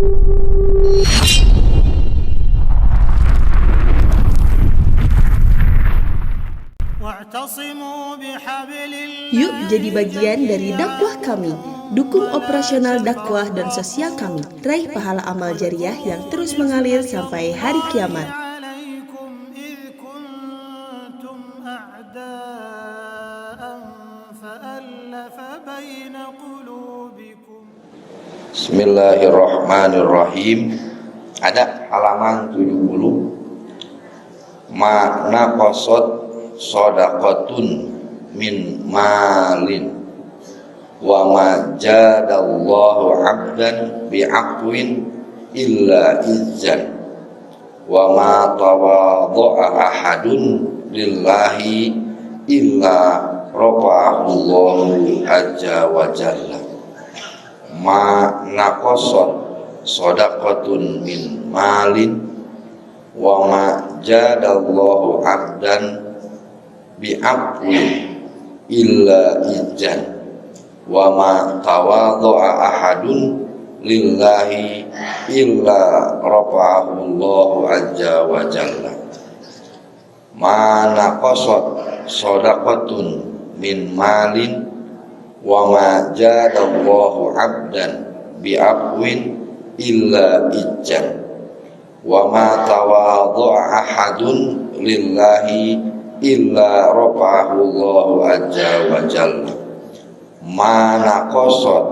Yuk jadi bagian dari dakwah kami. Dukung operasional dakwah dan sosial kami. Raih pahala amal jariah yang terus mengalir sampai hari kiamat. Bismillahirrahmanirrahim. Ada halaman 70. Makna qasad shadaqatun min malin wa ma jadallahu 'abdan bi'aqwin illa izzan wa ma tawadha'a ahadun lillahi illa rafa'ahu Allahu azza wa jalla. Makna qasad shadaqatun min malin wa ma jadallahu 'abdan bi'aqwin illa izzan wa ma tawadha'a ahadun lillahi illa rafa'ahu Allahu azza wa jalla. Mana qasad shadaqatun min malin wa ma jadallahu 'abdan bi'aqwin illa izzan wa ma tawadha'a ahadun lillahi illa rafa'ahu Allahu azza wa jalla. Mana qasad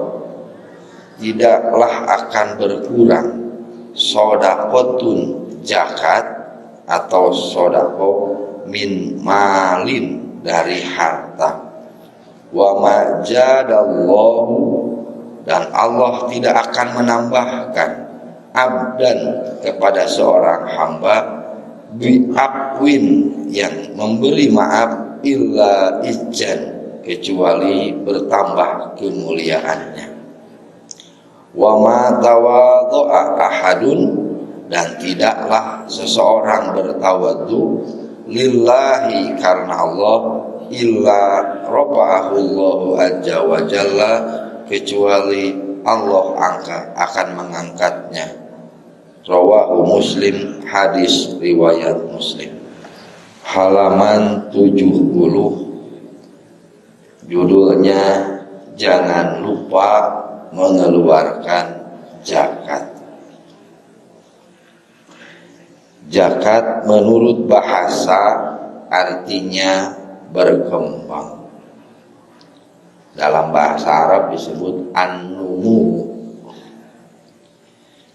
tidaklah akan berkurang shadaqatun zakat atau sedekah min malin dari harta wa ma jadallahu dan Allah tidak akan menambahkan abdan kepada seorang hamba bi'aqwin yang memberi maaf illa izzan kecuali bertambah kemuliaannya wa ma tawadha'a ahadun dan tidaklah seseorang bertawadhu lillahi karena Allah illa rafa'ahu Allahu azza wa jalla kecuali Allah akan mengangkatnya. Rawahu Muslim, hadis riwayat Muslim. Halaman 70, judulnya jangan lupa mengeluarkan zakat. Zakat menurut bahasa artinya berkembang. Dalam bahasa Arab disebut an-numu.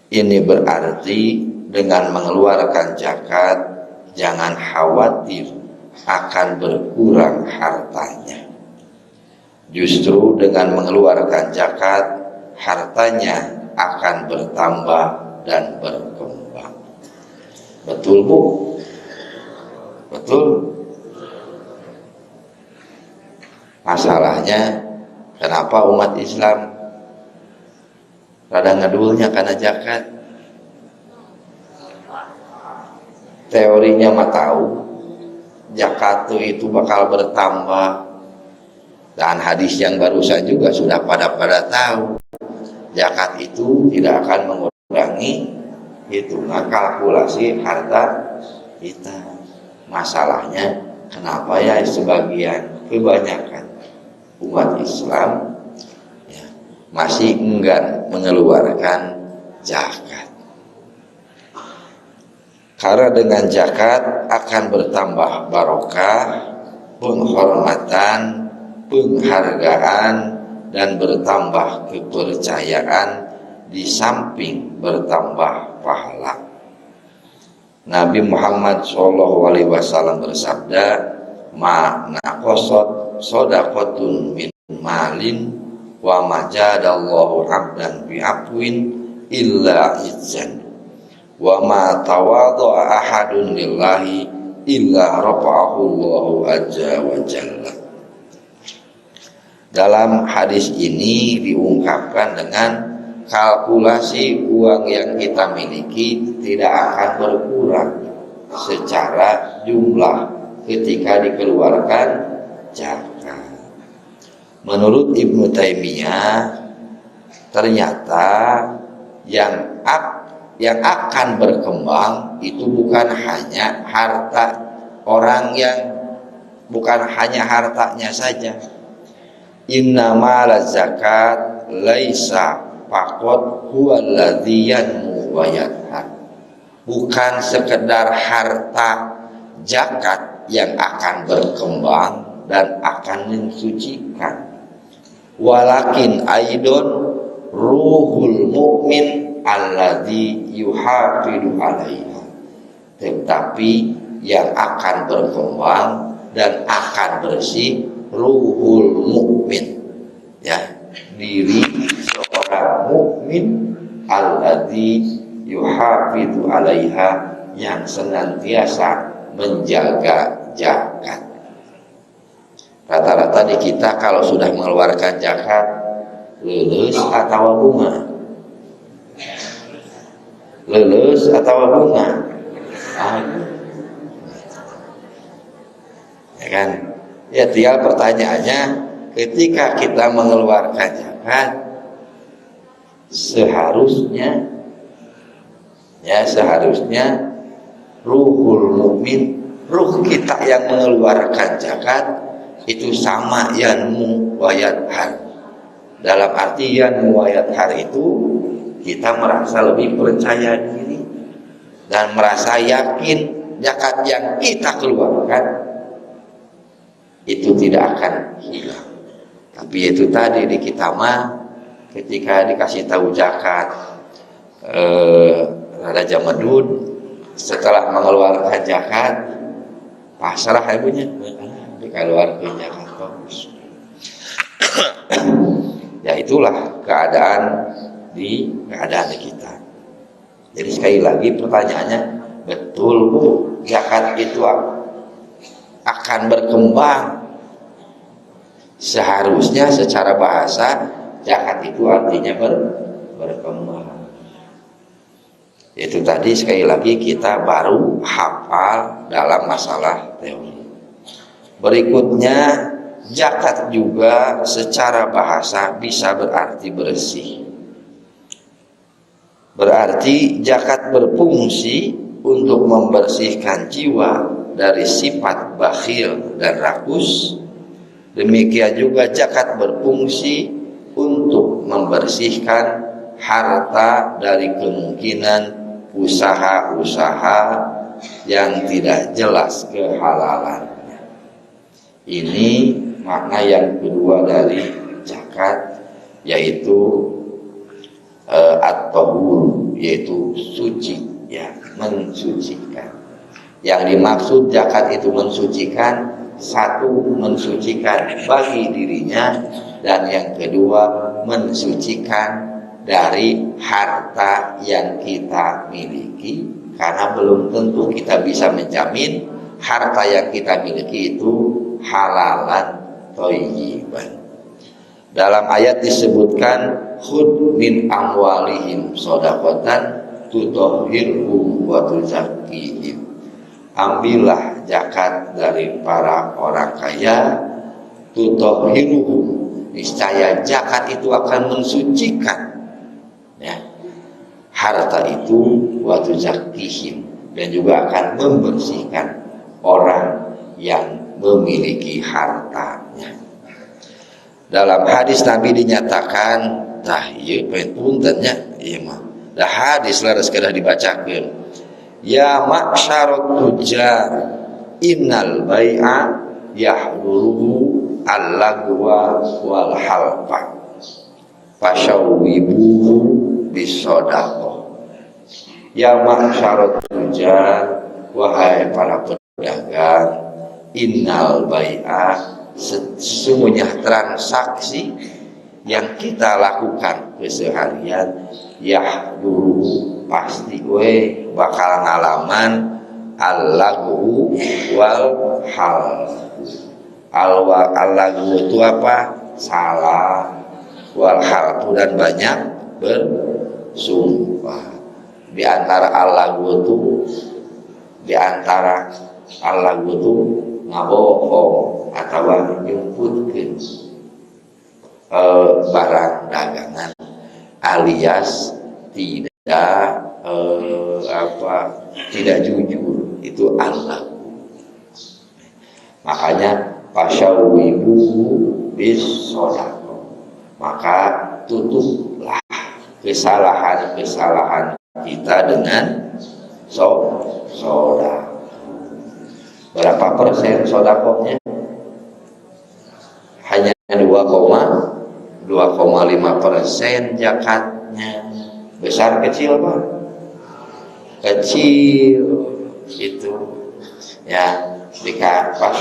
Ini berarti dengan mengeluarkan zakat jangan khawatir akan berkurang hartanya. Justru dengan mengeluarkan zakat hartanya akan bertambah dan berkembang. Betul Bu? Betul? Masalahnya kenapa umat Islam rada ngedulnya karena zakat? Teorinya mah tahu zakat itu bakal bertambah, dan hadis yang barusan juga sudah pada tahu zakat itu tidak akan mengurangi hitungan kalkulasi harta kita. Masalahnya kenapa ya kebanyakan umat Islam masih enggan mengeluarkan zakat. Karena dengan zakat akan bertambah barokah, penghormatan, penghargaan, dan bertambah kepercayaan di samping bertambah pahala. Nabi Muhammad SAW bersabda, "Ma naqasat shadaqatun min malin wa majadallahu 'abdan bi'aqwin illa izzan wa ma tawadha'a ahadun lillahi illa rafa'ahu Allahu azza wa jalla." Dalam hadis ini diungkapkan dengan kalkulasi uang yang kita miliki tidak akan berkurang secara jumlah ketika dikeluarkan zakat. Menurut Ibnu Taimiyah, ternyata yang akan berkembang itu bukan hanya harta orang, bukan hanya hartanya saja. Innama la zakat laisa faqat huwa alladzi yanmu wa yadhhar. Bukan sekedar harta zakat yang akan berkembang dan akan mensucikan, walakin aidon ruhul mukmin alladzi yuhafidu alaiha. Tetapi yang akan berkembang dan akan bersih ruhul mukmin, ya, diri seorang mukmin alladzi yuhafidu alaiha, yang senantiasa menjaga zakat. Rata-rata di kita kalau sudah mengeluarkan zakat, lulus atau bunga, lulus atau bunga, ya kan? Ya, tinggal pertanyaannya, ketika kita mengeluarkan zakat, seharusnya ruhul mukmin, ruh kita yang mengeluarkan zakat itu sama yanmu wa yadhhar. Dalam arti yanmu wa yadhhar itu kita merasa lebih percaya diri dan merasa yakin zakat yang kita keluarkan itu tidak akan hilang. Tapi itu tadi di kita mah ketika dikasih tahu zakat Raja Medud setelah mengeluarkan zakat pasrah ibunya dikeluarkan zakat bagus. Ya, itulah keadaan di kita. Jadi sekali lagi pertanyaannya, betul Bu, zakat itu akan berkembang? Seharusnya secara bahasa zakat itu artinya berkembang. Itu tadi sekali lagi kita baru hafal dalam masalah teori. Berikutnya, zakat juga secara bahasa bisa berarti bersih. Berarti zakat berfungsi untuk membersihkan jiwa dari sifat bakhil dan rakus. Demikian juga zakat berfungsi untuk membersihkan harta dari kemungkinan usaha-usaha yang tidak jelas kehalalannya. Ini makna yang kedua dari zakat, yaitu at-tahur, yaitu suci, ya, mensucikan. Yang dimaksud zakat itu mensucikan, satu, mensucikan bagi dirinya, dan yang kedua mensucikan dari harta yang kita miliki, karena belum tentu kita bisa menjamin harta yang kita miliki itu halalan thayyiban. Dalam ayat disebutkan khudh min amwalihim shadaqatan tutahhirhum wa tuzakkihim. Ambillah zakat dari para orang kaya, tutahhiruhum, niscaya zakat itu akan mensucikan, ya, harta itu, wa tuzakkihim, dan juga akan membersihkan orang yang memiliki hartanya. Dalam hadis Nabi dinyatakan, tah ieu puntennya ieu mah. Da hadis laras kedah dibacakeun. Ya ma'syarat tujar, innal bai'a yahduru al-lagwa wal halfa fashawwibuhu bisodaqah. Ya ma'syarat tujar, wahai para pedagang, innal bai'a, sesungguhnya transaksi yang kita lakukan keseharian, yahduru, pasti gue bakal ngalaman al-lagu wal hal. Al-lagu itu apa? Salah. Wal halfu, dan banyak bersumpah. Di antara al-lagu itu ngabohong atau nyumputkeun barang dagangan, alias tidak tidak jujur, itu Allah. Makanya fasyawibu bis sodaqah, maka tutuplah kesalahan-kesalahan kita dengan sodaqah. Berapa persen sodaqahnya? Hanya 2,5% zakatnya. Besar kecil Pak? Kecil itu ya. Jika pas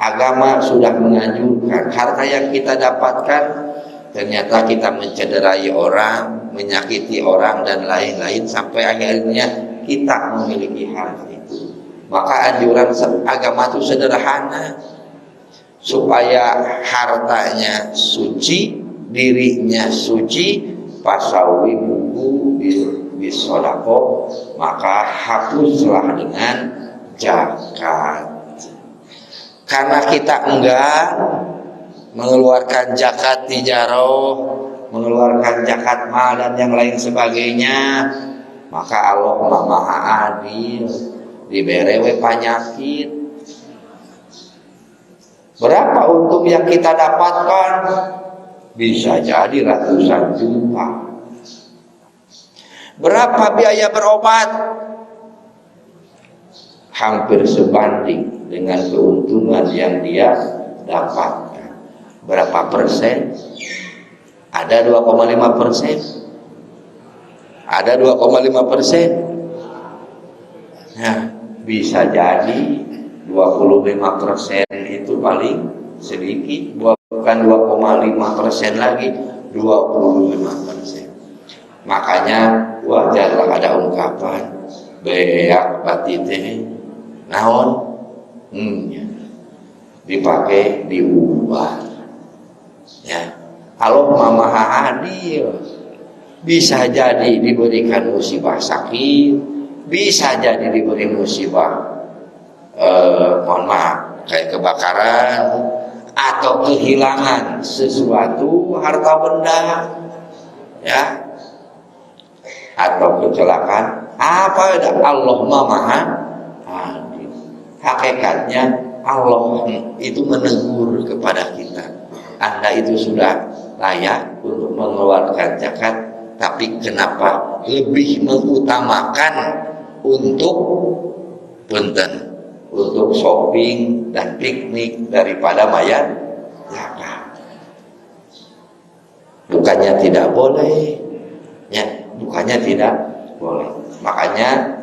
agama sudah menganjurkan harta yang kita dapatkan ternyata kita mencederai orang, menyakiti orang dan lain-lain sampai akhirnya kita memiliki harta itu, maka anjuran agama itu sederhana, supaya hartanya suci, dirinya suci, pasawi buku bisodako, maka hapuslah dengan zakat. Karena kita enggak mengeluarkan zakat tijaroh, mengeluarkan zakat mal dan yang lain sebagainya, maka Allah Maha Adil, diberewe penyakit. Berapa untung yang kita dapatkan? Bisa jadi ratusan juta. Berapa biaya berobat? Hampir sebanding dengan keuntungan yang dia dapatkan. Berapa persen? Ada 2,5%. Ada 2,5%. Nah, bisa jadi 25% itu paling sedikit, bukan 2,5% lagi, 25%. Makanya wajarlah ada ungkapan beak batite naon dipakai diubah ya. Allah Maha Adil, bisa jadi diberikan musibah sakit, bisa jadi diberi musibah mohon maaf kayak kebakaran atau kehilangan sesuatu harta benda ya, atau kecelakaan. Apa ada Allah Maha Adil. Hakikatnya Allah itu menegur kepada kita, Anda itu sudah layak untuk mengeluarkan zakat, tapi kenapa lebih mengutamakan untuk punten, untuk shopping dan piknik daripada bayar zakat? Bukannya tidak boleh ya, bukannya tidak boleh. Makanya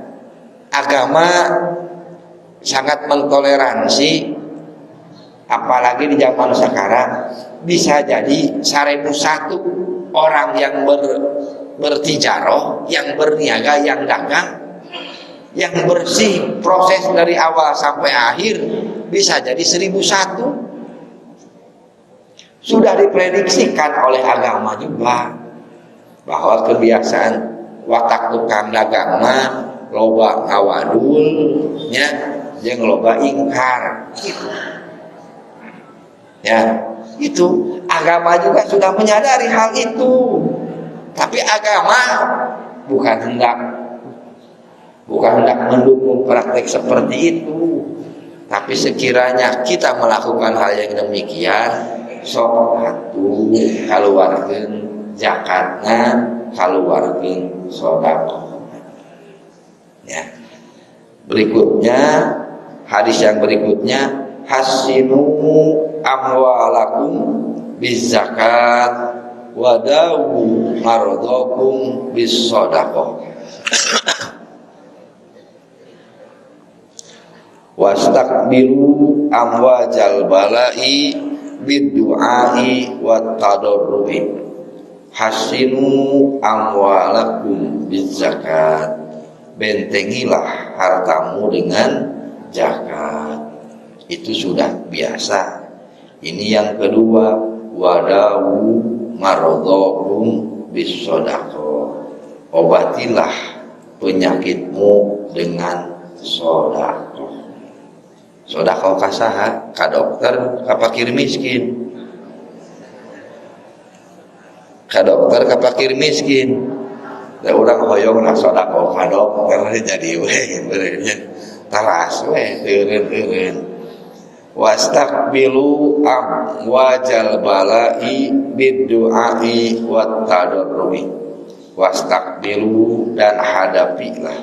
agama sangat mentoleransi, apalagi di zaman sekarang. Bisa jadi 1.000 orang yang bertijaroh, yang berniaga, yang dagang, yang bersih proses dari awal sampai akhir, bisa jadi 1.001. Sudah diprediksikan oleh agama juga bahwa kebiasaan watak tukang dagang mah loba ngawadul nya jeung loba ingkar gitu. Ya, itu agama juga sudah menyadari hal itu. Tapi agama bukan hendak mendukung praktek seperti itu. Tapi sekiranya kita melakukan hal yang demikian, sok atuh kaluarkeun zakatna, kaluarkeun sedekah. Ya. Berikutnya, hadis yang berikutnya, hasinu amwalakum bizakat wadawu maradakum bisadaqah. Wastakbiru amwajal balai bidduai wat tadarrui. Hasinu amwalakum bizakat. Bentengilah hartamu dengan zakat. Itu sudah biasa. Ini yang kedua, wadawu maradakum bisadaqah. Obatilah penyakitmu dengan sedekah. Sedekah ka saha? Ka dokter, ka fakir miskin. Ka dokter, ka fakir miskin. Da urang hoyong lah sodako ka dokter jadi beureunya taras teureun. Wastaqbilu amwajal bala'i bid-du'ai wat tadarrui. Wastaqbilu dan hadapilah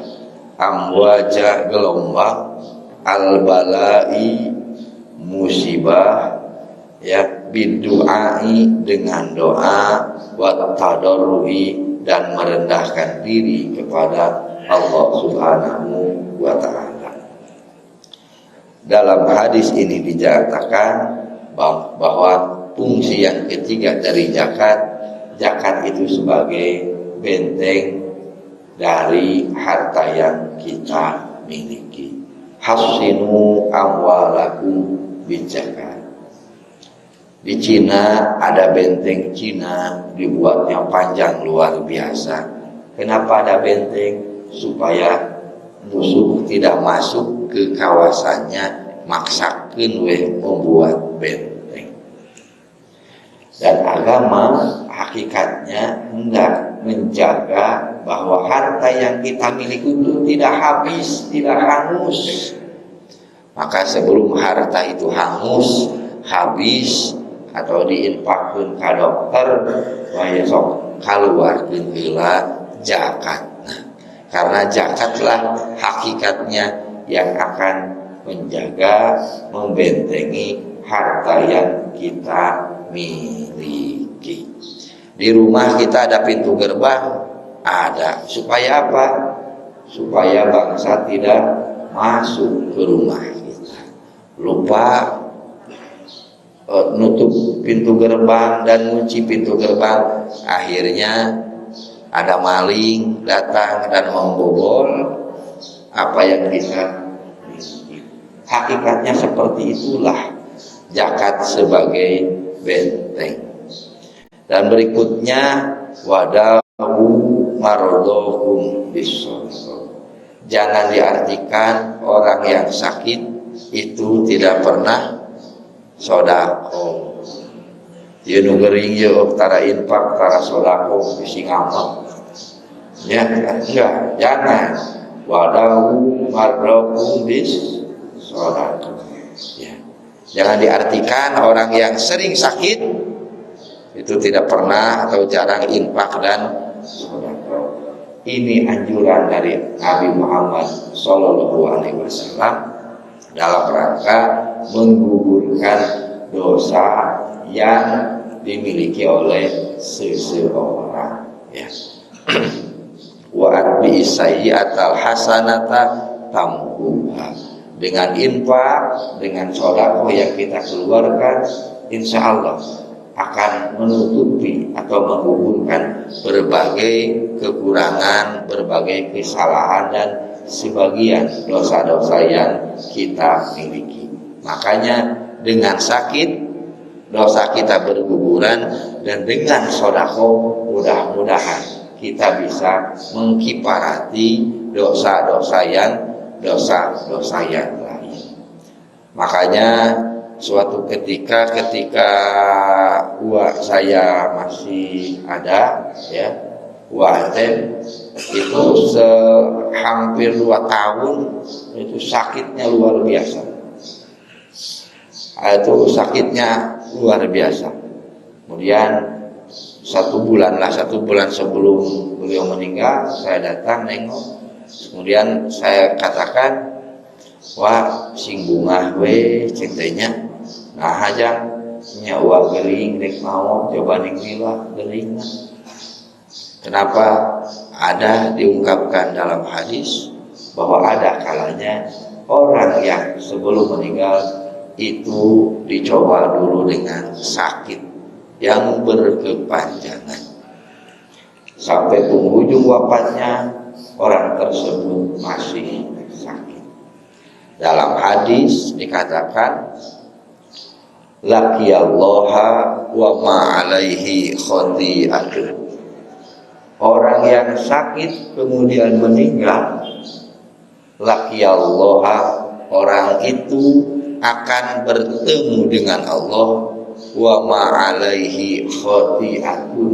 amwaja gelombang al-bala'i musibah ya bid-du'ai dengan doa wat tadarrui dan merendahkan diri kepada Allah Subhanahu wa ta'ala. Dalam hadis ini dinyatakan bahwa fungsi yang ketiga dari zakat itu sebagai benteng dari harta yang kita miliki. Hasinu amwalakum bizakat. Di Cina ada benteng Cina dibuatnya panjang luar biasa. Kenapa ada benteng? Supaya musuh tidak masuk ke kawasannya, maksakeun we membuat benteng. Dan agama hakikatnya hendak menjaga bahwa harta yang kita miliki itu tidak habis, tidak hangus. Maka sebelum harta itu hangus, habis atau diinfakkeun ka dokter, waya sok kaluarkeun heula zakat. Karena zakatlah hakikatnya yang akan menjaga, membentengi harta yang kita miliki. Di rumah kita ada pintu gerbang, ada. Supaya apa? Supaya bangsa tidak masuk ke rumah kita. Lupa nutup pintu gerbang dan kunci pintu gerbang, akhirnya ada maling datang dan membobol apa yang kita miliki. Hakikatnya seperti itulah zakat sebagai benteng. Dan berikutnya wadahu marodohum bisoso. Jangan diartikan orang yang sakit itu tidak pernah sodako. Ieu nu geuring ieu tara infak tara sodako bisi ngamak. Ya, jangan. Wadahu marrokum bis sodako. Ya. Jangan diartikan orang yang sering sakit itu tidak pernah atau jarang infak dan sodako. Ini anjuran dari Nabi Muhammad SAW dalam rangka menggugurkan dosa yang dimiliki oleh seseorang. Ya. Wa bi sayyi'atal hasanata tamhuha. Dengan infak, dengan sedekah yang kita keluarkan, insya Allah akan menutupi atau menggugurkan berbagai kekurangan, berbagai kesalahan dan sebagian dosa-dosa yang kita miliki. Makanya dengan sakit dosa kita berguguran, dan dengan sedekah mudah-mudahan kita bisa mengkifarati dosa-dosa yang lain. Makanya suatu ketika uang saya masih ada, ya, uang itu hampir 2 tahun itu sakitnya luar biasa. Itu sakitnya luar biasa. Kemudian 1 bulan sebelum beliau meninggal, saya datang nengok. Kemudian saya katakan, wah sing bunga we cintanya, nah aja nyawa gering dek mau coba ning lila gering. Kenapa? Ada diungkapkan dalam hadis bahwa ada kalanya orang yang sebelum meninggal itu dicoba dulu dengan sakit yang berkepanjangan sampai penghujung wafatnya orang tersebut masih sakit. Dalam hadis dikatakan laqiyallaha wa ma alaihi khati'atun. Orang yang sakit kemudian meninggal, laqiyallaha, orang itu akan bertemu dengan Allah, wa ma alaihi khati'atun,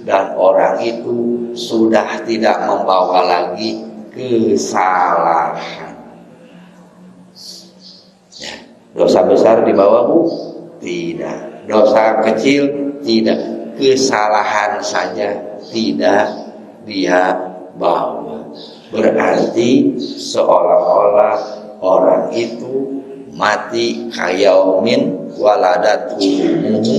dan orang itu sudah tidak membawa lagi kesalahan. Ya, dosa besar dibawa Bu? Tidak. Dosa kecil? Tidak. Kesalahan saja tidak dia bawa. Berarti seolah-olah orang itu mati kayaumin waladatu ummuhu,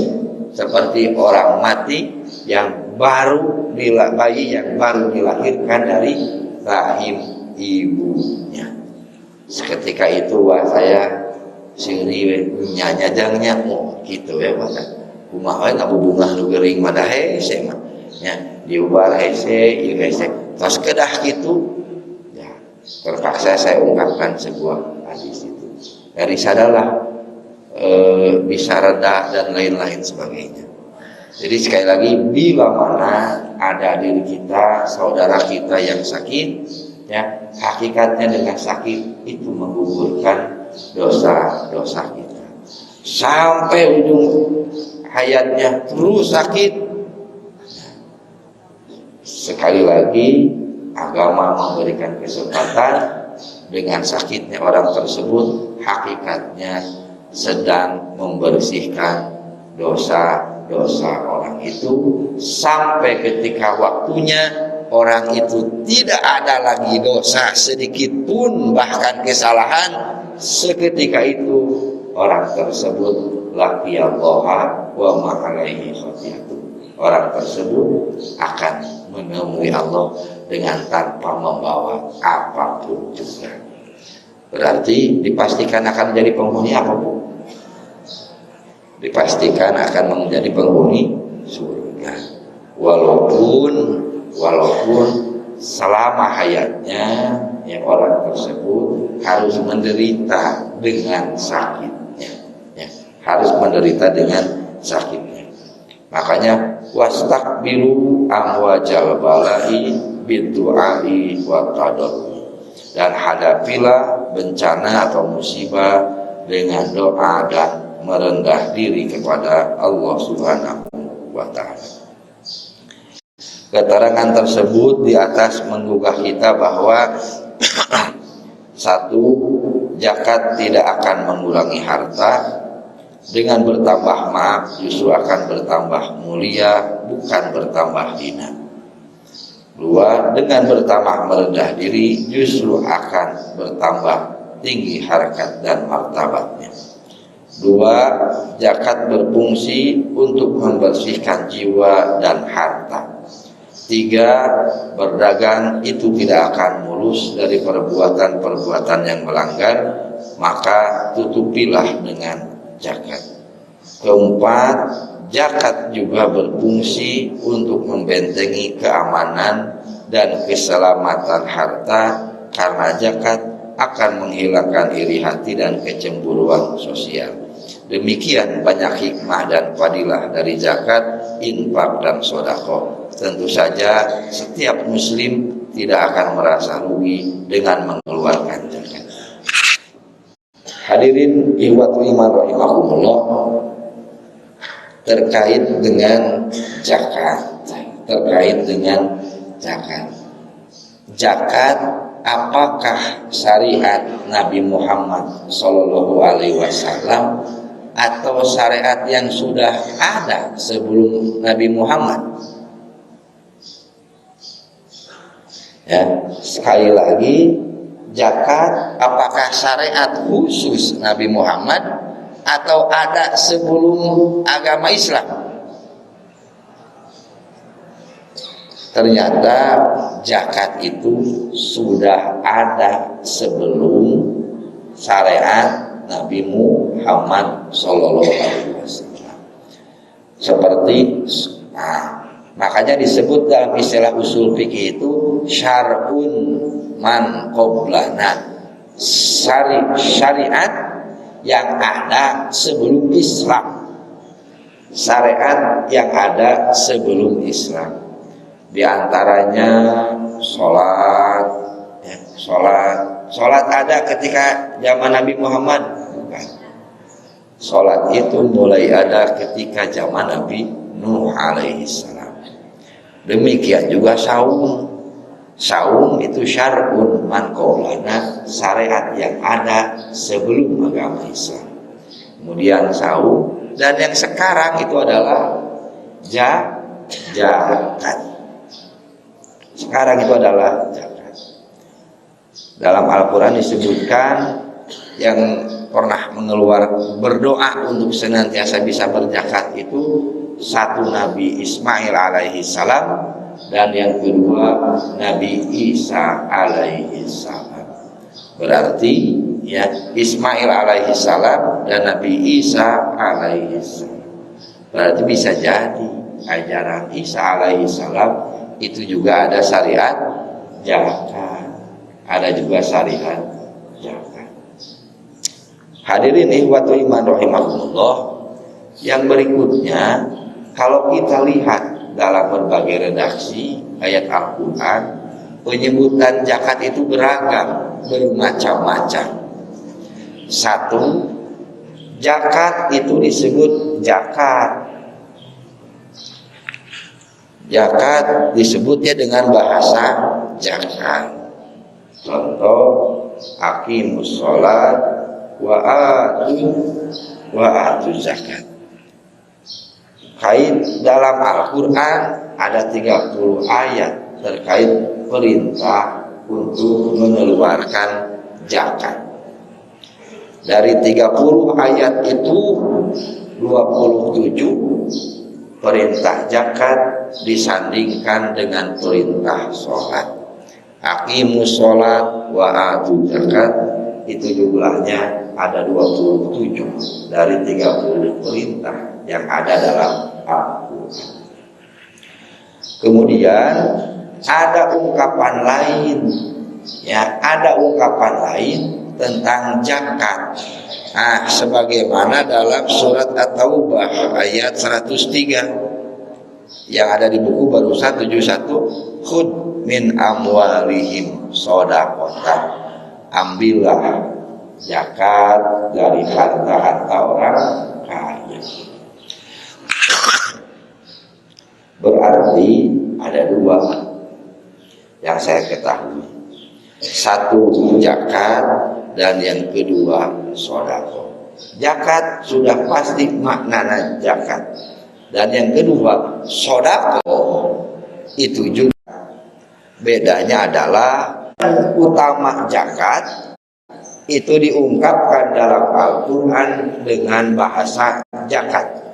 seperti orang mati yang baru bayi yang baru dilahirkan dari rahim ibunya. Seketika itu saya siri nyanyajangnya gitu ya pada kumaha na bubungah nu geuring mah hese mah nya diubar hese ieu hese tos kedah gitu ya. Terpaksa saya ungkapkan sebuah hadis itu dari sadalah bisa reda dan lain-lain sebagainya. Jadi sekali lagi, bila mana ada diri kita, saudara kita yang sakit, ya hakikatnya dengan sakit itu menggugurkan dosa-dosa kita. Sampai ujung hayatnya terus sakit. Sekali lagi, agama memberikan kesempatan dengan sakitnya orang tersebut, hakikatnya sedang membersihkan dosa-dosa orang itu sampai ketika waktunya orang itu tidak ada lagi dosa sedikit pun, bahkan kesalahan. Seketika itu orang tersebut laqiyallaha wa ma alaihi khati'atu. Orang tersebut akan menemui Allah dengan tanpa membawa apapun juga. Berarti dipastikan akan menjadi penghuni apa Bu? Dipastikan akan menjadi penghuni surga. Walaupun selama hayatnya yang orang tersebut harus menderita dengan sakitnya, ya, harus menderita dengan sakitnya. Makanya wastakbiru amwajal balai bidu'ai wa tadarrui, dan hadapilah bencana atau musibah dengan doa dan merendah diri kepada Allah Subhanahu wa ta'ala. Keterangan tersebut di atas menggugah kita bahwa satu, zakat tidak akan mengurangi harta. Dengan bertambah maaf justru akan bertambah mulia, bukan bertambah hina. Dua, dengan bertambah merendah diri justru akan bertambah tinggi harkat dan martabatnya. Dua, zakat berfungsi untuk membersihkan jiwa dan harta. Tiga, berdagang itu tidak akan mulus dari perbuatan-perbuatan yang melanggar, maka tutupilah dengan zakat. Keempat, zakat juga berfungsi untuk membentengi keamanan dan keselamatan harta, karena zakat akan menghilangkan iri hati dan kecemburuan sosial. Demikian banyak hikmah dan fadilah dari zakat, infak dan sedekah. Tentu saja setiap muslim tidak akan merasa rugi dengan mengeluarkan zakat. Hadirin ikhwatul iman rahimakumullah, terkait dengan zakat, zakat apakah syariat Nabi Muhammad Sallallahu Alaihi Wasallam atau syariat yang sudah ada sebelum Nabi Muhammad? Ya, sekali lagi, zakat apakah syariat khusus Nabi Muhammad atau ada sebelum agama Islam? Ternyata zakat itu sudah ada sebelum syariat Nabi Muhammad Sallallahu Alaihi Wasallam. Seperti makanya disebut dalam istilah usul fikih itu syar'un man qoblana, syariat yang ada sebelum Islam, syariat yang ada sebelum Islam. Di antaranya sholat, ya, sholat ada ketika zaman Nabi Muhammad, bukan? Sholat itu mulai ada ketika zaman Nabi Nuh alaihi salam. Demikian juga saum. Saum itu syar'un man qaulana, syariat yang ada sebelum agama Islam. Kemudian saum, dan yang sekarang itu adalah zakat. Sekarang itu adalah zakat. Dalam Al-Quran disebutkan yang pernah berdoa untuk senantiasa bisa berzakat itu satu Nabi Ismail alaihi salam, dan yang kedua Nabi Isa alaihi salam. Berarti ya, Ismail alaihi salam dan Nabi Isa alaihi salam. Berarti bisa jadi ajaran Isa alaihi salam itu juga ada syariat zakat, ada juga syariat zakat. Hadirin ikhwatu iman rahimakumullah, yang berikutnya kalau kita lihat dalam berbagai redaksi ayat Al-Quran, penyebutan zakat itu beragam, bermacam-macam. Satu, zakat itu disebut zakat. Zakat disebutnya dengan bahasa zakat. Contoh, aqimus sholat wa atu zakat. Kait dalam Al-Quran ada 30 ayat terkait perintah untuk mengeluarkan zakat. Dari 30 ayat itu 27 perintah zakat disandingkan dengan perintah sholat. Aqimus sholat wa atu zakat, itu jumlahnya ada 27 dari 30 perintah yang ada dalam Al-Quran. Kemudian ada ungkapan lain, ya, ada ungkapan lain tentang zakat. Nah, sebagaimana dalam surat At-Taubah ayat 103 yang ada di buku barusan 71, khud min amwalihim shadaqatan, ambillah zakat dari harta-harta orang kaya. Berarti ada dua yang saya ketahui. Satu zakat dan yang kedua sedekah. Zakat sudah pasti maknanya zakat. Dan yang kedua sedekah itu juga bedanya adalah utama zakat itu diungkapkan dalam Al-Quran dengan bahasa zakat.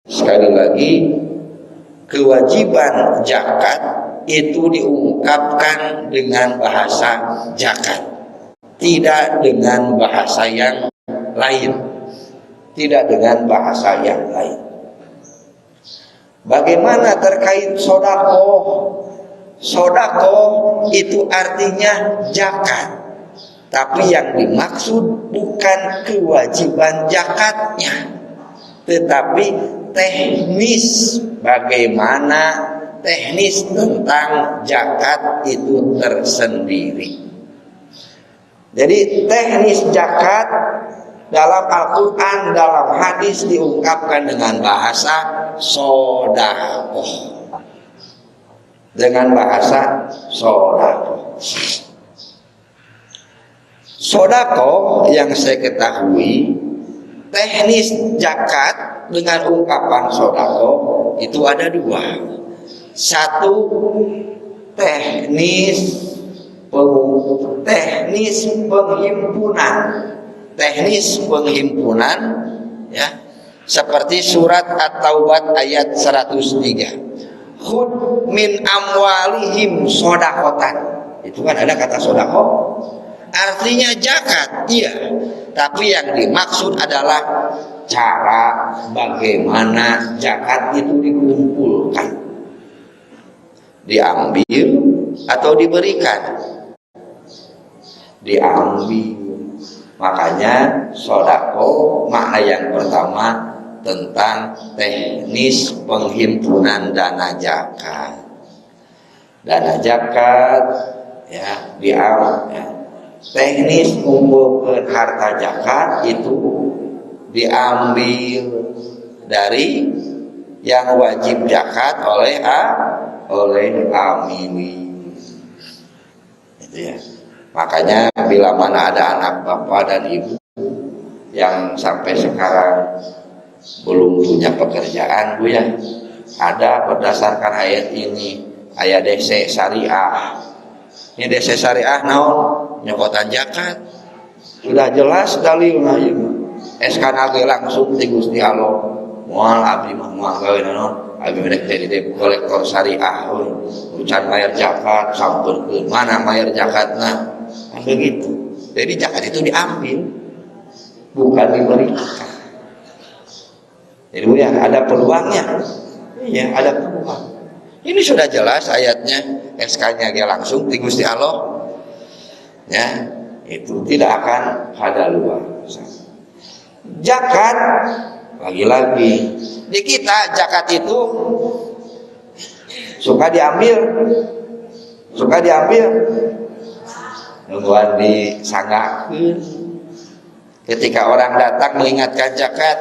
Sekali lagi, kewajiban zakat itu diungkapkan dengan bahasa zakat, tidak dengan bahasa yang lain, tidak dengan bahasa yang lain. Bagaimana terkait sedekah? Sedekah itu artinya zakat, tapi yang dimaksud bukan kewajiban zakatnya, tetapi teknis, bagaimana teknis tentang zakat itu tersendiri. Jadi teknis zakat dalam Al-Quran, dalam hadis diungkapkan dengan bahasa sedekah, dengan bahasa sedekah. Sedekah yang saya ketahui, teknis zakat dengan ungkapan sedekah itu ada dua. Satu, teknis penghimpunan, ya, seperti surat At-Taubah ayat 103. Khud min amwalihim shadaqatan. Itu kan ada kata sedekah. Artinya zakat, iya. Tapi yang dimaksud adalah cara bagaimana zakat itu dikumpulkan, diambil atau diberikan. Diambil. Makanya sedekah makna yang pertama tentang teknis penghimpunan dana zakat. Dana zakat, ya, diambil, ya. Teknis mengumpulkan harta zakat itu diambil dari yang wajib zakat oleh amilin. Itu ya. Makanya bila mana ada anak bapak dan ibu yang sampai sekarang belum punya pekerjaan, Bu ya, ada berdasarkan ayat ini, ayat DC syariah. Ini DC syariah naon? Nyokotan zakat. Sudah jelas dalilna ieu. SK ge langsung ti Gusti Allah. Moal abdi mah moal gawe naon? Abdi merek jadi kolektor syariah. Ucan bayar zakat sampeurkeun. Mana bayar zakatna? Kan begitu. Jadi zakat itu diambil, bukan diberikan. Jadi ya ada peluangnya. Iya, ada peluang. Ini sudah jelas ayatnya, SK-nya dia langsung di Gusti Allah. Ya, itu tidak akan hadaluar. Zakat lagi-lagi di kita zakat itu suka diambil. Nungguan disanggakeun. Ketika orang datang mengingatkan zakat,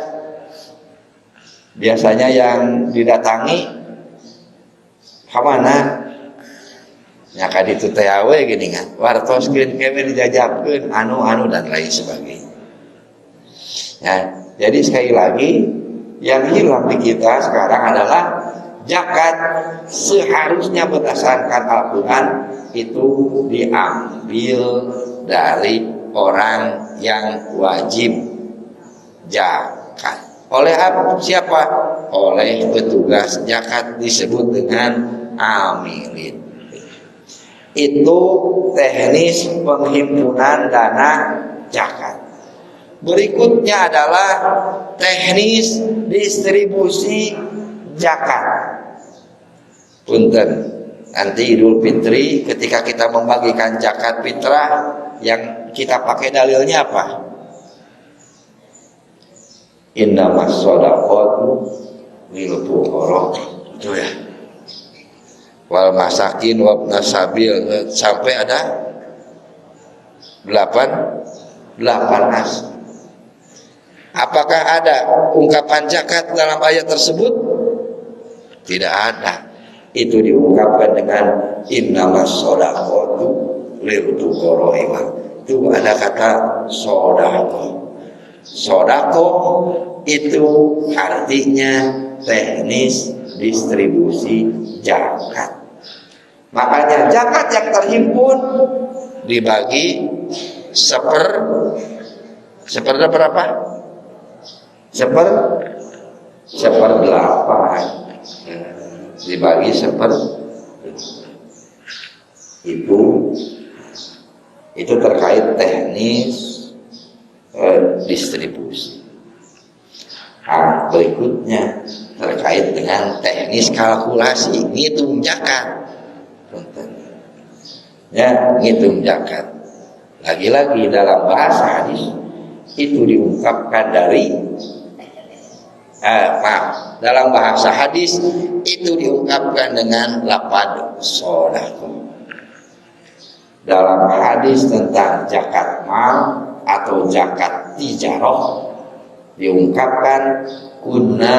biasanya yang didatangi kemana? Ya kaditu teh we gini kan, wartoskeun kewe dijajabkeun anu dan lain sebagainya. Ya, jadi sekali lagi yang hilang di kita sekarang adalah zakat. Seharusnya berdasarkan Al-Quran itu diambil dari orang yang wajib zakat. Oleh siapa? Oleh petugas zakat, disebut dengan amilin. Itu teknis penghimpunan dana zakat. Berikutnya adalah teknis distribusi zakat. Punten, nanti Idul Fitri ketika kita membagikan zakat fitrah, yang kita pakai dalilnya apa? Innamas shadaqatu lil fuqara, itu ya. Wal masakin wabnas sabil, sampai ada 8 as. Apakah ada ungkapan zakat dalam ayat tersebut? Tidak ada. Itu diungkapkan dengan innamas shadaqatu lil fuqara. Itu ada kata shadaqah. Shadaqah itu artinya teknis distribusi zakat. Makanya zakat yang terhimpun dibagi berapa? Seperdelapan. Dibagi itu terkait teknis distribusi. Nah, berikutnya terkait dengan teknis kalkulasi ngitung zakat. Ya, ngitung zakat. Lagi-lagi dalam bahasa hadis itu diungkapkan dari dalam bahasa hadis itu diungkapkan dengan lafaz shadaqah. Dalam hadis tentang zakat mal atau zakat tijarah diungkapkan kunna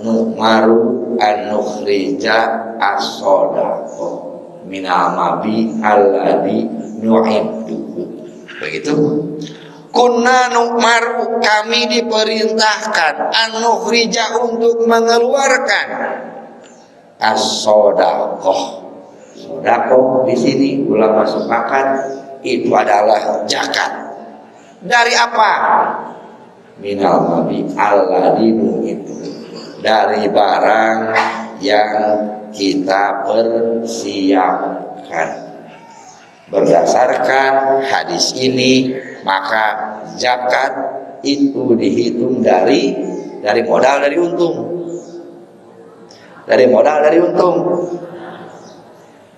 nu'maru an nukhrija as-shadaqah minal mabi alladhi nu'idduhu. Begitu. Kunna nu'maru, kami diperintahkan an nukhrija, untuk mengeluarkan as-shadaqah. Shadaqah di sini ulama sepakat itu adalah zakat. Dari apa? Minal mabi alladinu, itu dari barang yang kita persiapkan. Berdasarkan hadis ini, maka zakat itu dihitung dari modal dari untung. Dari modal dari untung.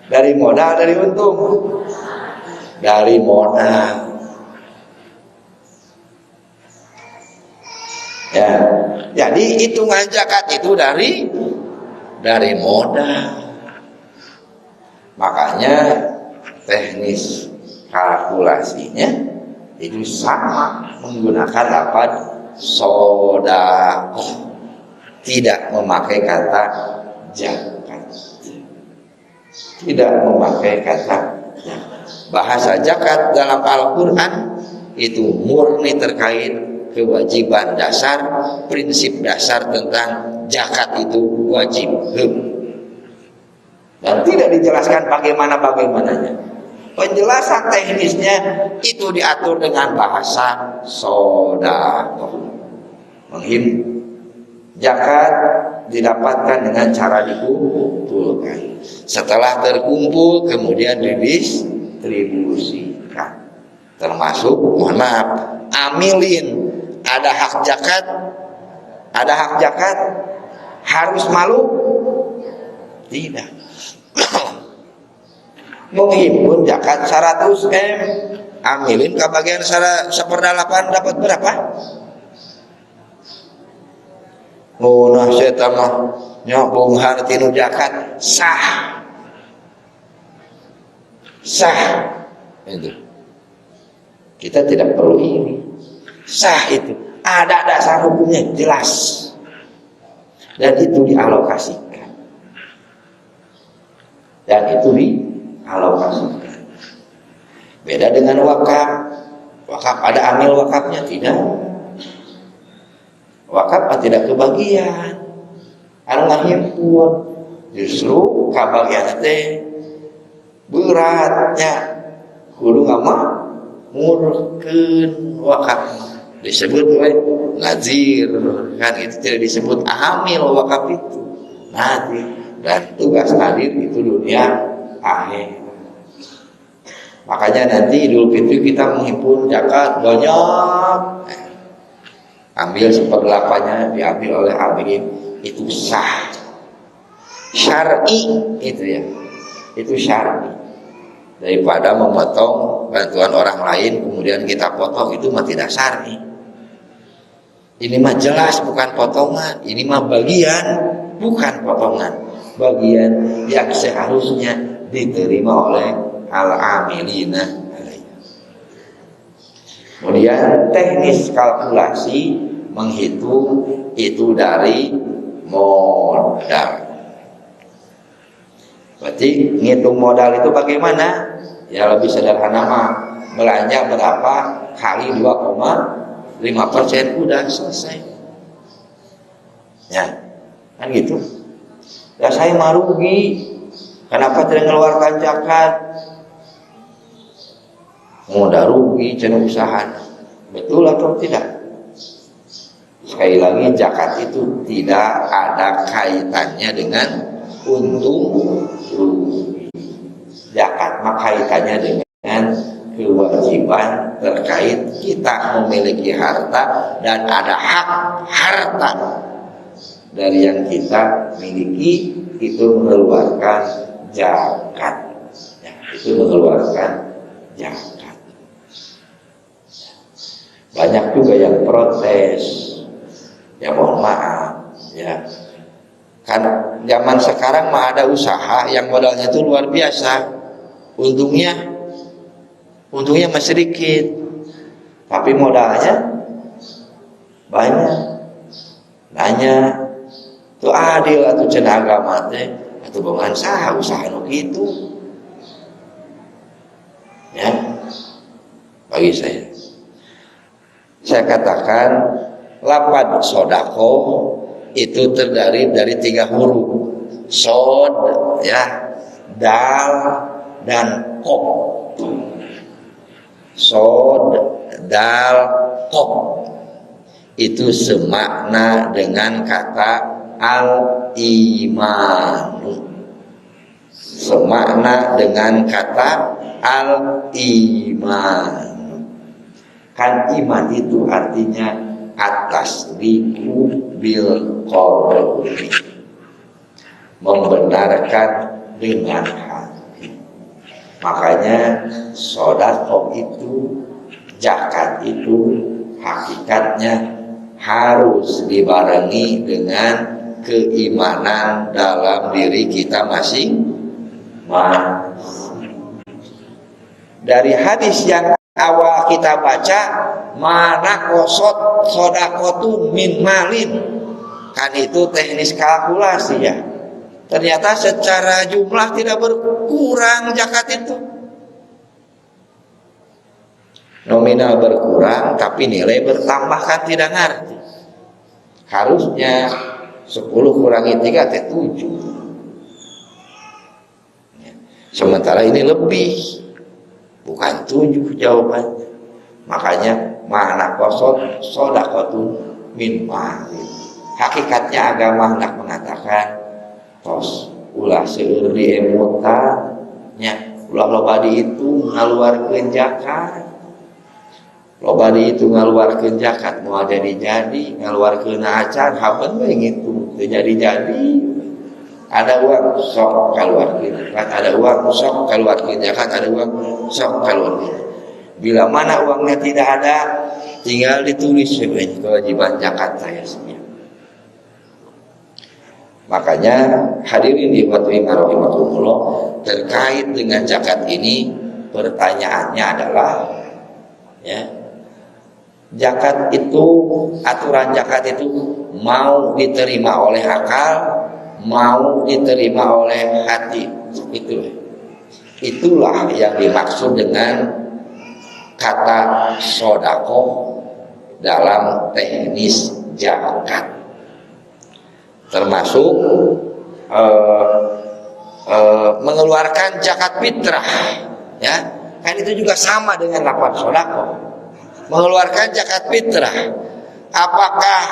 Dari modal dari untung. Dari modal. Ya, jadi hitungan zakat itu dari modal. Makanya teknis kalkulasinya itu sama, menggunakan lafaz shadaqah. tidak memakai kata zakat. Tidak memakai kata zakat. Bahasa zakat dalam Al-Quran itu murni terkait kewajiban dasar, prinsip dasar tentang zakat itu wajib. Dan tidak dijelaskan bagaimana-bagaimananya. Penjelasan teknisnya itu diatur dengan bahasa sedekah. Zakat didapatkan dengan cara dikumpulkan. Setelah terkumpul kemudian didistribusikan. Termasuk, mohon maaf, amilin ada hak zakat, harus malu? Tidak. Menghimpun zakat 100 M, amilin ke bagian 1/8 dapat berapa? Nah saya mah nyobong hartinu zakat sah itu. Kita tidak perlu ini. Sah itu ada dasar hukumnya jelas dan itu dialokasikan. Beda dengan wakaf. Wakaf ada amil wakafnya, tidak. Wakaf tidak kebagian. Anu ngahimpun justru kabagian teh beratnya. Kudu ngama ngurkeun wakaf. Disebut nazir kan, itu tidak disebut amil wakaf itu. Nanti dan tugas nadir itu dunia akhir. Makanya nanti Idul Fitri kita menghimpun zakat banyak. Ambil 1/8-nya diambil oleh amilin, itu sah. Syar'i itu ya. Itu syar'i. Daripada memotong bantuan orang lain kemudian kita potong, itu mah tidak syar'i. Ini mah jelas bukan potongan, ini mah bagian bukan potongan. Bagian yang seharusnya diterima oleh al-amilina. Kemudian teknis kalkulasi menghitung itu dari modal. Berarti ngitung modal itu bagaimana? Ya lebih sederhana mah, belanja berapa kali 2,5% udah selesai. Ya, kan gitu. Ya saya mah rugi. Kenapa tidak mengeluarkan zakat? Mudah rugi cenah usaha. Betul atau tidak? Sekali lagi zakat itu tidak ada kaitannya dengan untung rugi. Zakat mah kaitannya dengan kewajiban terkait kita memiliki harta dan ada hak harta dari yang kita miliki itu mengeluarkan zakat. Ya, itu mengeluarkan zakat. Banyak juga yang protes, ya mohon maaf, ya kan zaman sekarang mah ada usaha yang modalnya itu luar biasa, untungnya masih sedikit, tapi modalnya banyak. Nanya, itu adil atau cenah agama teh, atau bangan sah usaha nu kitu, ya bagi saya katakan lafaz sodako itu terdiri dari 3 huruf, sod, ya, dal, dan kop. Sod, dal, kop itu semakna dengan kata al-iman. Semakna dengan kata al-iman. Kan iman itu artinya atas riku bil qalbi, membenarkan dengan hati. Makanya sedekah itu, zakat itu hakikatnya harus dibarengi dengan keimanan dalam diri kita masing-masing. Dari hadis yang awal kita baca, mana kosot sodakotun min malin, kan itu teknis kalkulasi ya. Ternyata secara jumlah tidak berkurang zakat itu. Nominal berkurang tapi nilai bertambah, kan tidak ngerti. Harusnya 10 kurangi 3 teh 7. Sementara ini lebih, bukan 7 jawabannya. Makanya mana kosot sodakotun min ma'ruf. Hakikatnya agama hendak mengatakan tos ulah seueur diemutan nya, ulah loba di itu ngaluarkeun zakat. Loba di itu ngaluarkeun zakat moal jadi ngaluarkeun acan habeun we ngitu teu jadi. Ada uang sok kaluarkeun zakat, ada uang sok kaluarkeun zakat, ada uang sok kaluarkeun. Bila mana uangnya tidak ada, tinggal ditulis sebenarnya kewajiban zakat saya sebenarnya. Makanya hadirin rahimakumullah, terkait dengan zakat ini pertanyaannya adalah ya, zakat itu, aturan zakat itu mau diterima oleh akal, mau diterima oleh hati. Itulah yang dimaksud dengan kata sodako dalam teknis zakat. Termasuk mengeluarkan zakat fitrah, ya kan itu juga sama dengan lafaz sodako. Mengeluarkan zakat fitrah, apakah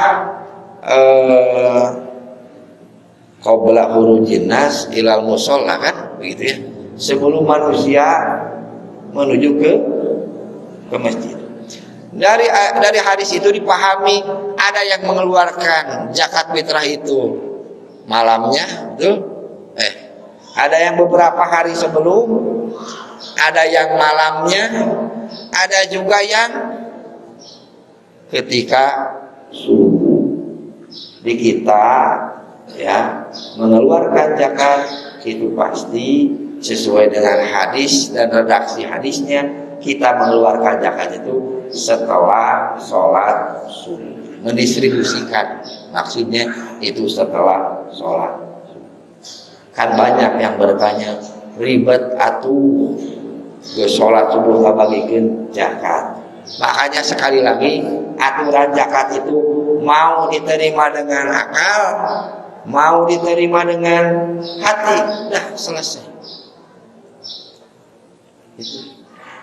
qabla khurujin nas ilal musholla, kan begitu ya, sebelum manusia menuju ke masjid. Dari hadis itu dipahami ada yang mengeluarkan zakat fitrah itu malamnya, betul? Ada yang beberapa hari sebelum, ada yang malamnya, ada juga yang ketika subuh. Di kita ya mengeluarkan zakat itu pasti sesuai dengan hadis dan redaksi hadisnya, kita mengeluarkan zakat itu setelah sholat subuh. Mendistribusikan, maksudnya itu setelah sholat subuh. Kan banyak yang bertanya, ribet atuh ke sholat subuh ngabagikeun zakat. Makanya sekali lagi, aturan zakat itu mau diterima dengan akal, mau diterima dengan hati, dah selesai.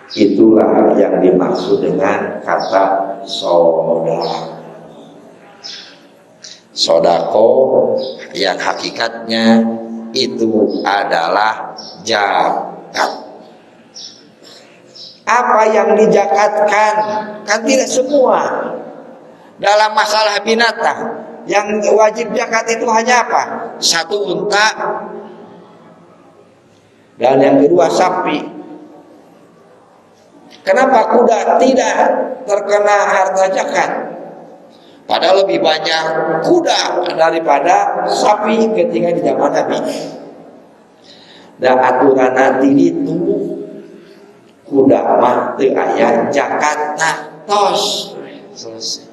Itulah yang dimaksud dengan kata sodako, yang hakikatnya itu adalah zakat. Apa yang dizakatkan? Kan tidak semua. Dalam masalah binatang, yang wajib zakat itu hanya apa? 1 unta, dan yang kedua sapi. Kenapa kuda tidak terkena harta zakat? Padahal lebih banyak kuda daripada sapi ketika di zaman Nabi. Dan aturan nanti itu kuda mah teu aya zakatna, tos selesai.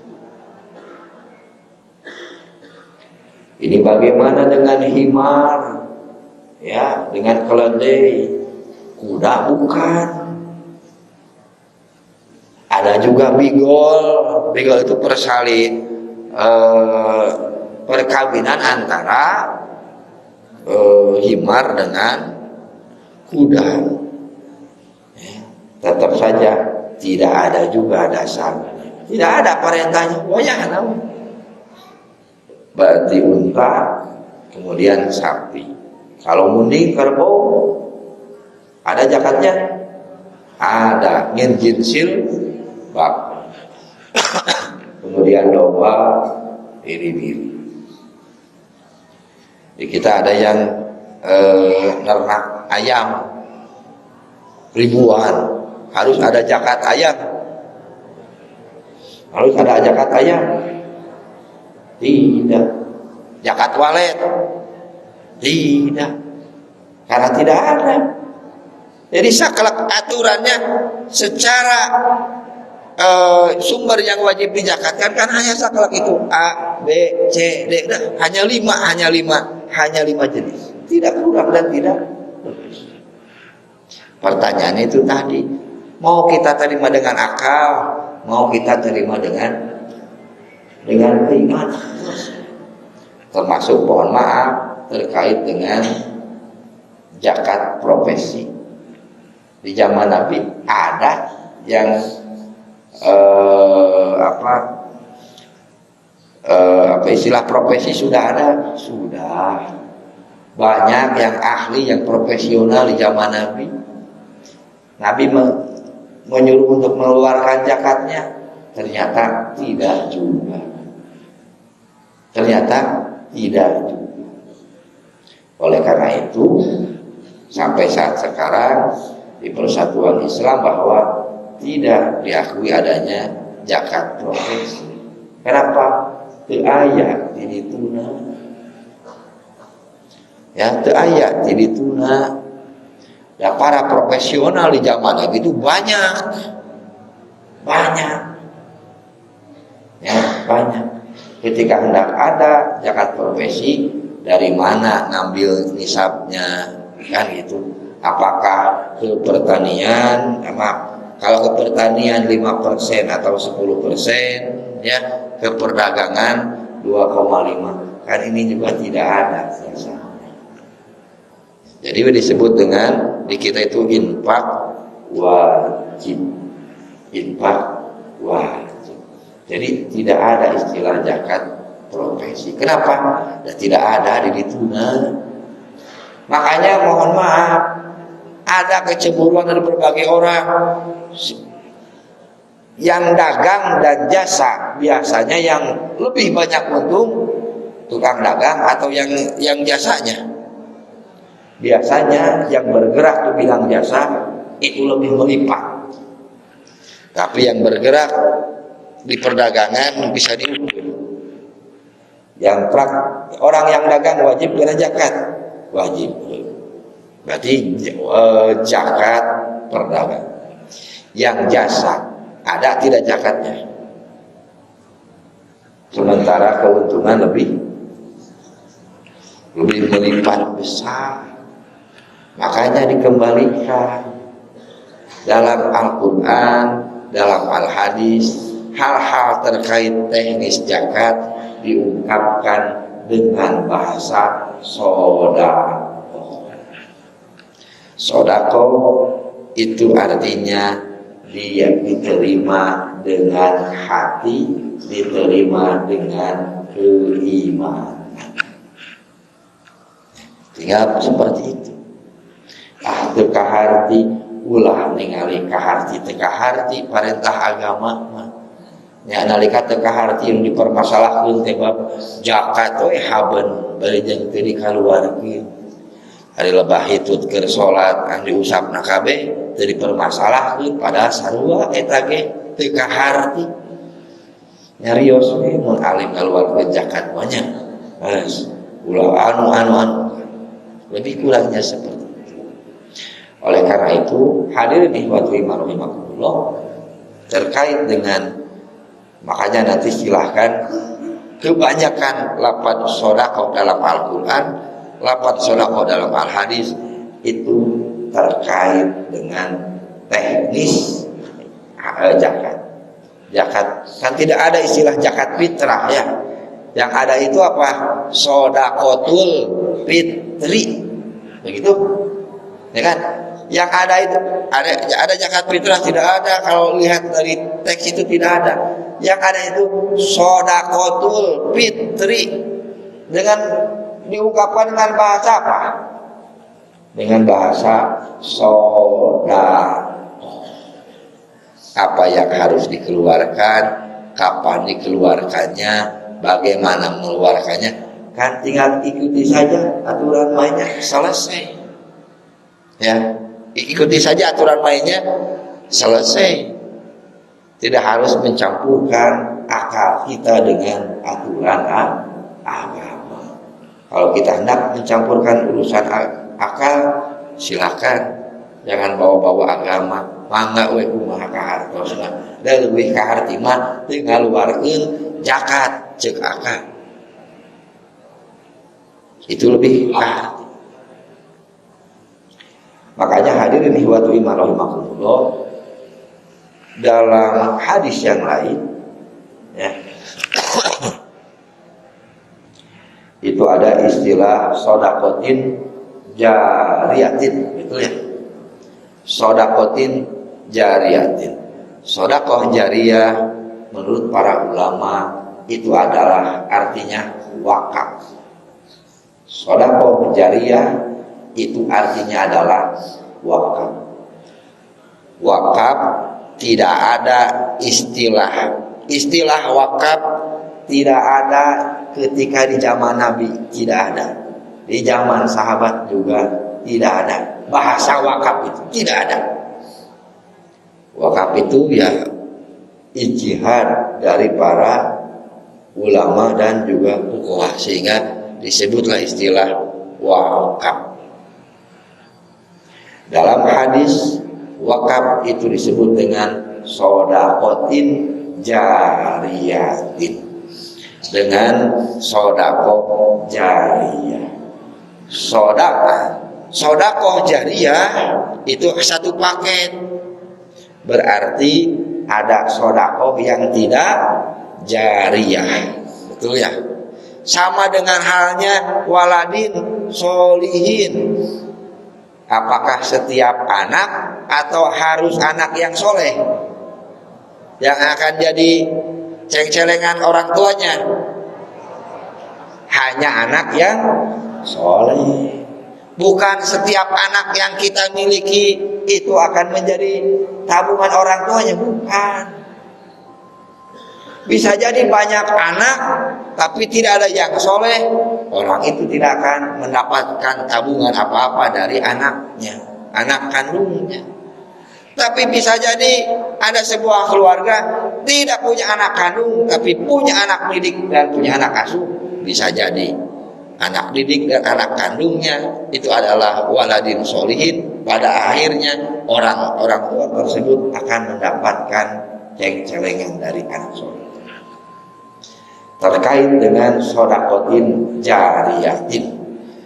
Ini bagaimana dengan himar? Ya, dengan keledai. Kuda bukan. Ada juga bigol. Bigol itu perkawinan antara himar dengan kuda. Tetap saja tidak ada juga dasarnya. Tidak ada perintahnya. Pokoknya namun. Berarti unta, kemudian sapi. Kalau munding kerbau, ada zakatnya? Ada. Min jinsil bak. Kemudian domba, biri-biri. Di kita ada yang ternak ayam ribuan, harus ada zakat ayam. Harus ada zakat ayam. Tidak. Zakat walet? Tidak. Karena tidak ada. Jadi saklek aturannya secara sumber yang wajib dizakatkan kan hanya saklek itu A, B, C, D, hanya lima jenis, tidak kurang dan tidak lebih. Pertanyaannya itu tadi, mau kita terima dengan akal, mau kita terima dengan keimanan. Termasuk mohon maaf terkait dengan zakat profesi. Di zaman Nabi ada yang istilah profesi sudah ada, sudah banyak yang ahli, yang profesional di zaman Nabi. Nabi menyuruh untuk mengeluarkan zakatnya, ternyata tidak juga. Oleh karena itu, sampai saat sekarang di Persatuan Islam bahwa tidak diakui adanya zakat profesi. Kenapa? Teu aya di dituna. Ya, teu aya di dituna. Ya, para profesional di zaman Nabi itu banyak. Ya, banyak. Ketika hendak ada zakat profesi, dari mana ngambil nisabnya, kan gitu. Apakah ke pertanian, kalau ke pertanian 5% atau 10%, ya, ke perdagangan 2,5. Kan ini juga tidak ada biasanya. Jadi disebut dengan di kita itu infak wajib. Jadi tidak ada istilah zakat profesi. Kenapa? Tidak ada di dituna. Makanya mohon maaf, ada kecemburuan dari berbagai orang. Yang dagang dan jasa biasanya yang lebih banyak untung tukang dagang atau yang jasanya. Biasanya yang bergerak di bidang jasa itu lebih melipat. Tapi yang bergerak di perdagangan bisa diukur. Orang yang dagang wajib kena zakat, wajib. Berarti zakat perdagangan. Yang jasa ada tidak zakatnya. Sementara keuntungan lebih melipat besar. Makanya dikembalikan dalam Al-Quran, dalam Al-Hadis, hal-hal terkait teknis zakat diungkapkan dengan bahasa sodako. Sodako itu artinya dia diterima dengan hati, diterima dengan keimanan. Tinggal seperti itu. Teu kaharti ulah ningali kaharti teu kaharti perintah agama mah. Nya nalika teu kaharti yang dipermasalahkeun teh bab zakat we haben bari jeung teu dikaluarkeun. Ari lebah hitut keur salat anu diusapna kabeh teu dipermasalahkeun padahal sarua eta ge teu kaharti. Nyarios we mun alim ngaluarkeun zakat mah nya. Ulah anu lebih kurangnya seperti itu. Oleh karena itu, hadirin ikhwati rahimakumullah, terkait dengan makanya nanti silahkan kebanyakan lafaz sedekah dalam Al-Qur'an, lafaz sedekah dalam Al-Hadis itu terkait dengan teknis zakat. Zakat kan tidak ada istilah zakat fitrah ya. Yang ada itu apa? Shadaqatul fitri. Begitu? Ya kan? Yang ada itu ada zakat fitrah tidak ada, kalau lihat dari teks itu tidak ada. Yang ada itu shadaqatul fitri, dengan diungkapkan dengan bahasa apa? Dengan bahasa shadaqah. Apa yang harus dikeluarkan, kapan dikeluarkannya, bagaimana mengeluarkannya, kan tinggal ikuti saja aturan mainnya, selesai. Ya, ikuti saja aturan mainnya, selesai. Tidak harus mencampurkan akal kita dengan aturan agama. Kalau kita hendak mencampurkan urusan akal, silakan, jangan bawa-bawa agama. mangga we kumaha ka hartosna da leuwih ka harti mah teu ngaluarkeun zakat ceuk akad. Itu lebih ka harti. Makanya hadirin ihwatu iman rahimakumullah, dalam hadis yang lain ya, itu ada istilah sodakotin jariyatin, betul ya? Sodakotin jariyatin. Sodakoh jariyah menurut para ulama itu adalah artinya wakaf. Sodakoh jariyah itu artinya adalah wakaf. Wakaf tidak ada istilah wakaf tidak ada ketika di zaman Nabi, tidak ada. Di zaman sahabat juga tidak ada. Bahasa wakaf itu tidak ada. Wakaf itu ya ijtihad dari para ulama dan juga fuqaha, sehingga disebutlah istilah wakaf. Dalam hadis wakaf itu disebut dengan sodakotin jariyatin, dengan sodakoh jariyah. Sodakoh jariyah itu satu paket, berarti ada sodakoh yang tidak jariyah, betul ya? Sama dengan halnya waladin solihin. Apakah setiap anak atau harus anak yang soleh yang akan jadi ceng-celengan orang tuanya? Hanya anak yang soleh. Bukan setiap anak yang kita miliki itu akan menjadi tabungan orang tuanya, bukan. Bisa jadi banyak anak tapi tidak ada yang soleh, orang itu tidak akan mendapatkan tabungan apa-apa dari anaknya, anak kandungnya. Tapi bisa jadi ada sebuah keluarga tidak punya anak kandung tapi punya anak didik dan punya anak asuh. Bisa jadi anak didik dan anak kandungnya itu adalah waladin solihin. Pada akhirnya orang tua tersebut akan mendapatkan ceng-celengan dari anak soleh. Terkait dengan sodakotin jariyatin,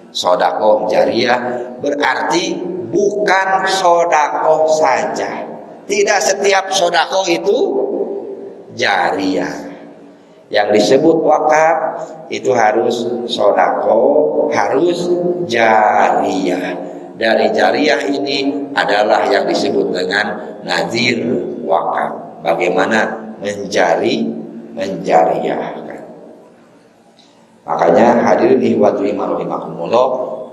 sodakoh jariyah berarti bukan sodakoh saja. Tidak setiap sodakoh itu jariyah. Yang disebut wakaf itu harus sodakoh, harus jariyah. Dari jariyah ini adalah yang disebut dengan nazir wakaf. Bagaimana menjariyahkan. Makanya hadirin ihwatu iman rahimakumullah,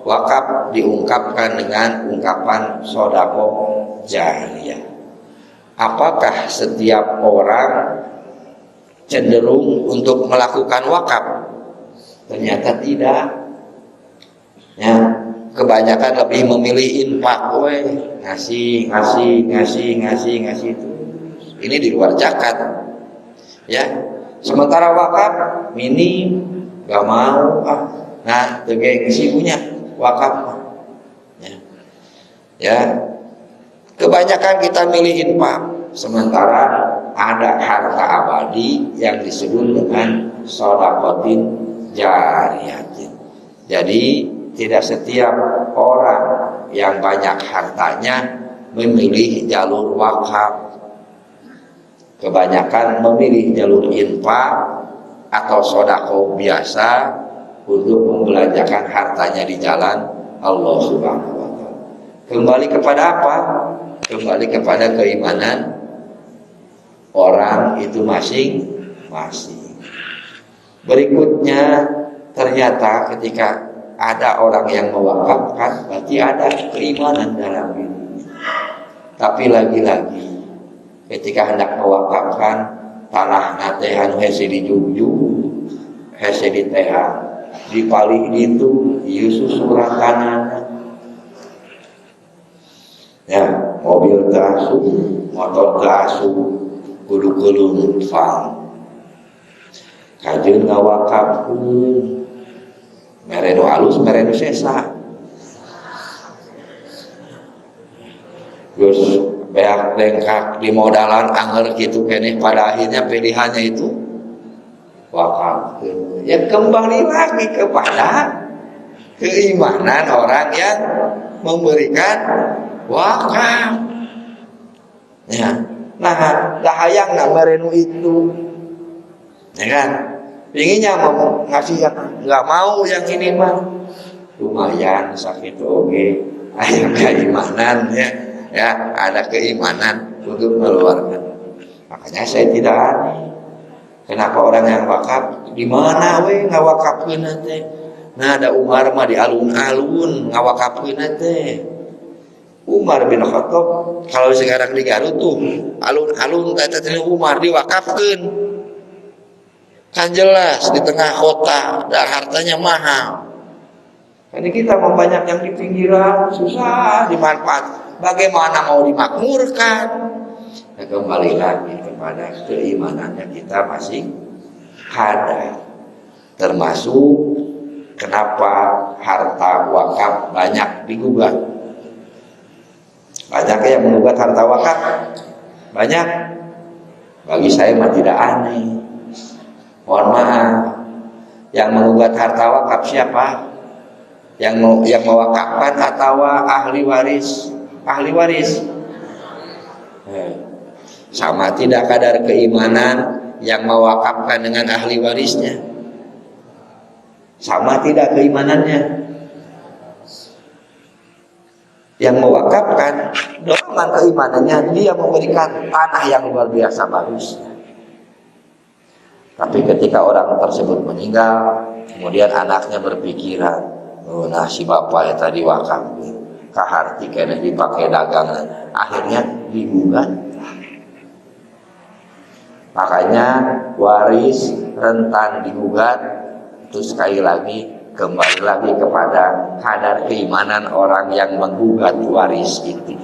wakaf diungkapkan dengan ungkapan sodakoh jariyah. Apakah setiap orang cenderung untuk melakukan wakaf? Ternyata tidak. Ya, kebanyakan lebih memilih infak, ngasih itu. Ini di luar zakat. Ya, sementara wakaf minim, gak mau nah tegengsi punya wakaf. Ya, kebanyakan kita milih infak, sementara ada harta abadi yang disebut dengan sodakotin jariyatin. Jadi tidak setiap orang yang banyak hartanya memilih jalur wakaf. Kebanyakan memilih jalur infak atau sedekah biasa untuk membelanjakan hartanya di jalan Allah Subhanahu wa taala. Kembali kepada apa? Kembali kepada keimanan orang itu masing-masing. Berikutnya, ternyata ketika ada orang yang mewakafkan, berarti ada keimanan dalam dirinya. Tapi lagi-lagi ketika hendak mewakafkan tanah natehan hese dijuju, hese ditehan, dipalih itu Yesus suratanana. Ya, mobil terasuh, motor terasuh, kudu kulun fang. Kajeun ngawakafkeun, merenu halus, merenu sesa. Terus beak bengkak di modalan anger gitu kene, pada akhirnya pilihannya itu wakaf. Ya kembali lagi kepada keimanan orang yang memberikan wakaf. Ya, nah dahayang nak merenu itu, ya kan? Inginnya mau ngasih yang nggak mau yang ini mah, lumayan sakit oke, ada keimanan ya ada keimanan untuk mengeluarkan. Makanya saya tidak aneh. Kenapa orang yang wakaf di mana we ngawakafkeun teh? Nah ada Umar mah di alun-alun ngawakafkeun teh. Umar bin Khattab kalau sekarang di Garut tuh alun-alun teh Umar diwakafkeun. Kan jelas di tengah kota dan hartanya mahal. Ini kita mau banyak yang di pinggiran susah dimanfaat. Bagaimana mau dimakmurkan? Nah, kembali lagi kepada keimanannya kita masing ada. Termasuk kenapa harta wakaf banyak digugat. Banyak yang menggugat harta wakaf. Banyak. Bagi saya mah tidak aneh. Mohon maaf. Yang menggugat harta wakaf siapa? Yang mewakafkan atau ahli waris? Ahli waris. Sama tidak kadar keimanan yang mewakafkan dengan ahli warisnya? Sama tidak keimanannya? Yang mewakafkan dorongan keimanannya, dia memberikan tanah yang luar biasa bagus. Tapi ketika orang tersebut meninggal, kemudian anaknya berpikiran, oh nah si bapak yang tadi wakaf kaharti kena dipakai dagangan, akhirnya digugat. Makanya waris rentan digugat. Itu sekali lagi kembali lagi kepada kadar keimanan orang yang menggugat waris itu.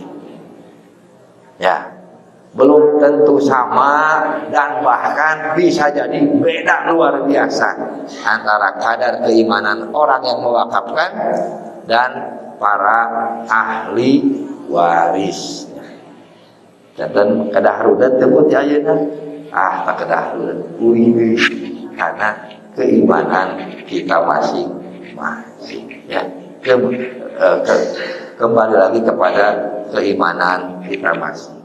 Ya, belum tentu sama dan bahkan bisa jadi beda luar biasa antara kadar keimanan orang yang mewakafkan dan para ahli waris. Dan kedahrudan tebut ya ayeuna. Tak kedahrudan uih karena keimanan kita masing-masing ya. Kembali lagi kepada keimanan kita masing.